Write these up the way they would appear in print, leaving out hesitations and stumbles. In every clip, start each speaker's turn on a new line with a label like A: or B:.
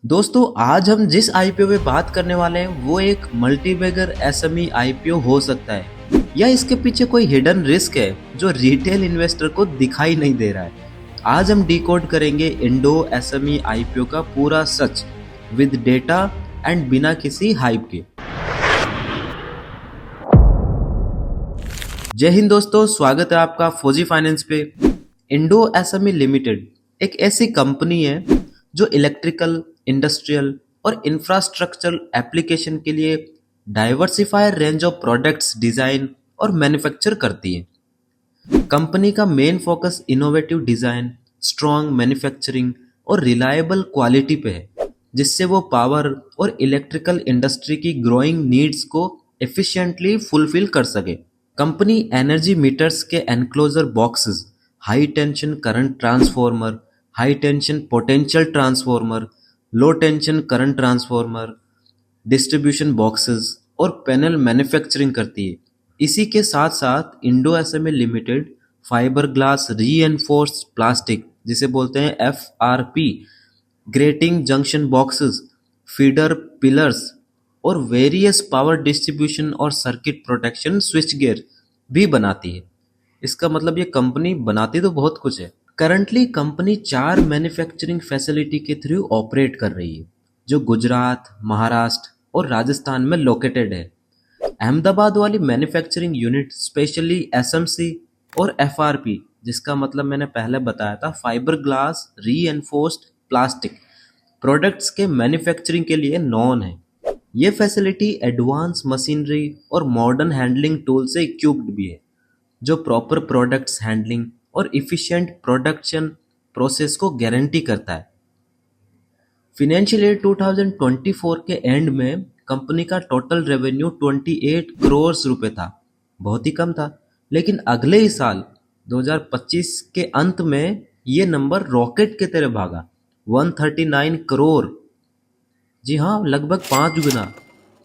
A: दोस्तों आज हम जिस आईपीओ पे बात करने वाले हैं वो एक मल्टीबैगर एसएमई आईपीओ हो सकता है या इसके पीछे कोई हिडन रिस्क है जो रिटेल इन्वेस्टर को दिखाई नहीं दे रहा है। आज हम डिकोड करेंगे इंडो एसएमई आईपीओ का पूरा सच विद डेटा एंड बिना किसी हाइप के। जय हिंद दोस्तों, स्वागत है आपका फौजी फाइनेंस पे। इंडो एसएमई लिमिटेड एक ऐसी कंपनी है जो इलेक्ट्रिकल, इंडस्ट्रियल और इंफ्रास्ट्रक्चरल एप्लीकेशन के लिए diversified range of products design और मैन्युफैक्चर करती है। कंपनी का main focus innovative design, strong manufacturing और रिलायबल क्वालिटी पे है, जिससे वो पावर और इलेक्ट्रिकल इंडस्ट्री की ग्रोइंग नीड्स को एफिशिएंटली फुलफिल कर सके। कंपनी एनर्जी मीटर्स के enclosure boxes, high tension current transformer, high tension potential transformer, low tension current transformer, distribution boxes और पैनल मैन्युफैक्चरिंग करती है। इसी के साथ साथ Indo SME limited fibre glass reinforced plastic, जिसे बोलते हैं FRP, grating junction boxes, feeder pillars और वेरियस पावर डिस्ट्रीब्यूशन और सर्किट प्रोटेक्शन स्विच गियर भी बनाती है। इसका मतलब ये कंपनी बनाती तो बहुत कुछ है। करंटली कंपनी 4 मैन्युफैक्चरिंग फैसिलिटी के थ्रू ऑपरेट कर रही है, जो गुजरात, महाराष्ट्र और राजस्थान में लोकेटेड है। अहमदाबाद वाली मैन्युफैक्चरिंग यूनिट स्पेशली एसएमसी और एफआरपी, जिसका मतलब मैंने पहले बताया था, fibre glass reinforced plastic products के मैन्युफैक्चरिंग के लिए नॉन है। ये फैसिलिटी एडवांस मशीनरी और मॉडर्न हैंडलिंग टूल से इक्विप्ड भी है, जो प्रॉपर प्रोडक्ट्स हैंडलिंग और इफिशिएंट प्रोडक्शन प्रोसेस को गारंटी करता है। फिनेंशियल ईयर 2024 के एंड में कंपनी का टोटल रेवेन्यू 28 करोड़ रुपए था, बहुत ही कम था। लेकिन अगले ही साल 2025 के अंत में ये नंबर रॉकेट की तरह भागा, 139 करोड़। जी हाँ, लगभग 5 गुना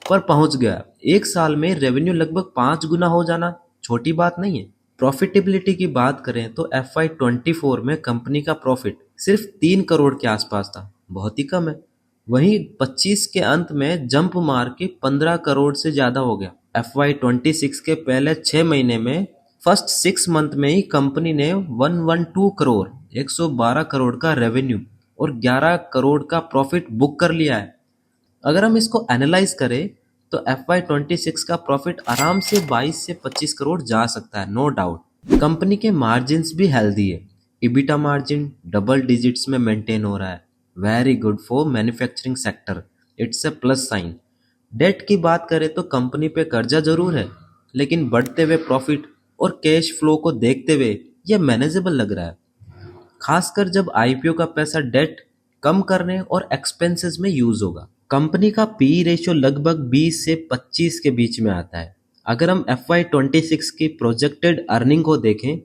A: पर पहुंच गया। एक साल में रेवेन्यू लगभग 5 गुना हो जाना छोटी बात नहीं है। प्रॉफिटेबिलिटी की बात करें तो FY24 में कंपनी का प्रॉफिट सिर्फ 3 करोड़ के आसपास था, बहुत ही कम है। वहीं 25 के अंत में जंप मार के 15 करोड़ से ज्यादा हो गया। FY26 के पहले 6 महीने में, फर्स्ट 6 मंथ में ही कंपनी ने 112 करोड़ 112 करोड़ का रेवेन्यू और 11 करोड़ का प्रॉफिट बुक कर लिया है। अगर हम इसको एनालाइज करें तो FY26 का प्रॉफिट आराम से 22 से 25 करोड़ जा सकता है, नो डाउट। कंपनी के मार्जिन्स भी हेल्दी है। इबिटा मार्जिन डबल डिजिट्स में मेंटेन हो रहा है, very good for manufacturing sector, it's a plus sign. Debt की बात करें तो कंपनी पे कर्जा जरूर है, लेकिन बढ़ते हुए प्रॉफिट और कैश फ्लो को देखते हुए यह मैनेजेबल लग रहा है, खासकर जब आईपीओ का पैसा डेट कम करने और एक्सपेंसेस में यूज होगा। कंपनी का पी रेशियो लगभग 20 से 25 के बीच में आता है। अगर हम FY26 की प्रोजेक्टेड अर्निंग को देखें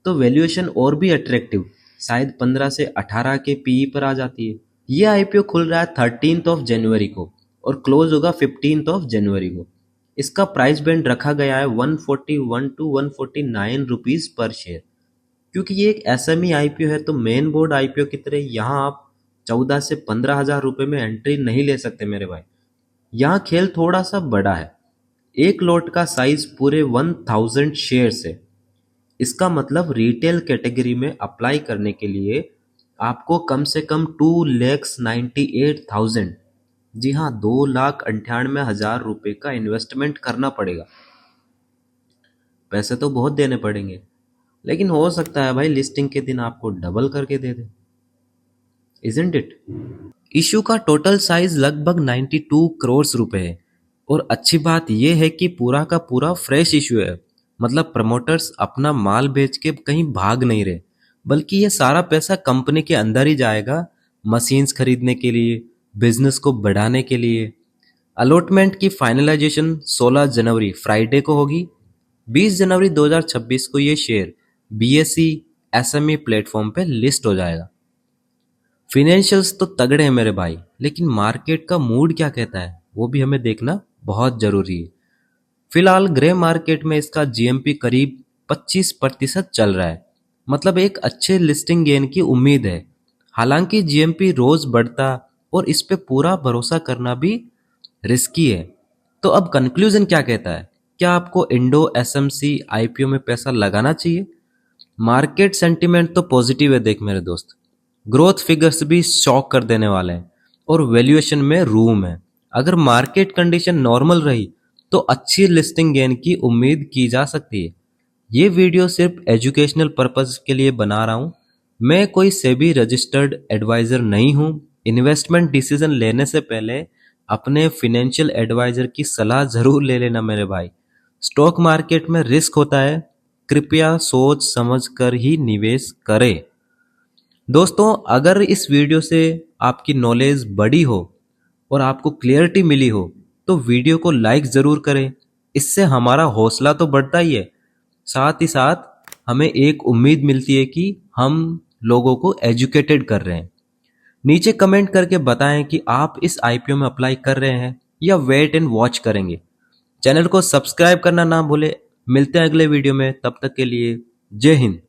A: तो वैल्यूएशन और भी अट्रैक्टिव, शायद 15 से 18 के पीई पर आ जाती है। ये आईपीओ खुल रहा है 13 जनवरी को और क्लोज होगा 15 जनवरी को। इसका प्राइस बैंड रखा गया है 141 टू 149 रुपीज पर शेयर। क्योंकि ये एक एसएमई आईपीओ है तो मेन बोर्ड आईपीओ की तरह यहाँ आप 14 से 15 हजार रुपए में एंट्री नहीं ले सकते मेरे भाई। यहाँ खेल थोड़ा सा बड़ा है। एक लॉट का साइज पूरे 1000 शेयर्स है। इसका मतलब रिटेल कैटेगरी में अप्लाई करने के लिए आपको कम से कम 2,98,000, जी हाँ, 2,98,000 रुपए का इन्वेस्टमेंट करना पड़ेगा। पैसे तो बहुत देने पड़ेंगे, लेकिन हो सकता है भाई लिस्टिंग के दिन आपको डबल करके दे दे, इजंट इट। इशू का टोटल साइज लगभग 92 करोड़ रुपए है और अच्छी बात यह है कि पूरा का पूरा फ्रेश इशू है। मतलब प्रमोटर्स अपना माल बेच के कहीं भाग नहीं रहे, बल्कि ये सारा पैसा कंपनी के अंदर ही जाएगा, मशीन्स खरीदने के लिए, बिजनेस को बढ़ाने के लिए। अलॉटमेंट की फाइनलाइजेशन 16 जनवरी फ्राइडे को होगी। 20 जनवरी 2026 को ये शेयर BSE एसएमई प्लेटफॉर्म पे लिस्ट हो जाएगा। फिनेंशियल्स तो तगड़े हैं मेरे भाई, लेकिन मार्केट का मूड क्या कहता है वो भी हमें देखना बहुत जरूरी है। फिलहाल ग्रे मार्केट में इसका जीएमपी करीब 25% चल रहा है, मतलब एक अच्छे लिस्टिंग गेन की उम्मीद है। हालांकि जीएमपी रोज बढ़ता और इस पे पूरा भरोसा करना भी रिस्की है। तो अब कंक्लूजन क्या कहता है? क्या आपको इंडो एसएमसी आईपीओ में पैसा लगाना चाहिए? मार्केट सेंटिमेंट तो पॉजिटिव है देख मेरे दोस्त, ग्रोथ फिगर्स भी शॉक कर देने वाले हैं और वैल्यूएशन में रूम है। अगर मार्केट कंडीशन नॉर्मल रही तो अच्छी लिस्टिंग गेन की उम्मीद की जा सकती है। ये वीडियो सिर्फ एजुकेशनल पर्पस के लिए बना रहा हूँ। मैं कोई सेबी रजिस्टर्ड एडवाइजर नहीं हूँ। इन्वेस्टमेंट डिसीजन लेने से पहले अपने फिनेंशियल एडवाइजर की सलाह जरूर ले लेना मेरे भाई। स्टॉक मार्केट में रिस्क होता है, कृपया सोच समझ कर ही निवेश करें। दोस्तों, अगर इस वीडियो से आपकी नॉलेज बढ़ी हो और आपको क्लियरिटी मिली हो तो वीडियो को लाइक ज़रूर करें। इससे हमारा हौसला तो बढ़ता ही है, साथ ही साथ हमें एक उम्मीद मिलती है कि हम लोगों को एजुकेटेड कर रहे हैं। नीचे कमेंट करके बताएं कि आप इस आईपीओ में अप्लाई कर रहे हैं या वेट एंड वॉच करेंगे। चैनल को सब्सक्राइब करना ना भूले। मिलते हैं अगले वीडियो में, तब तक के लिए जय हिंद।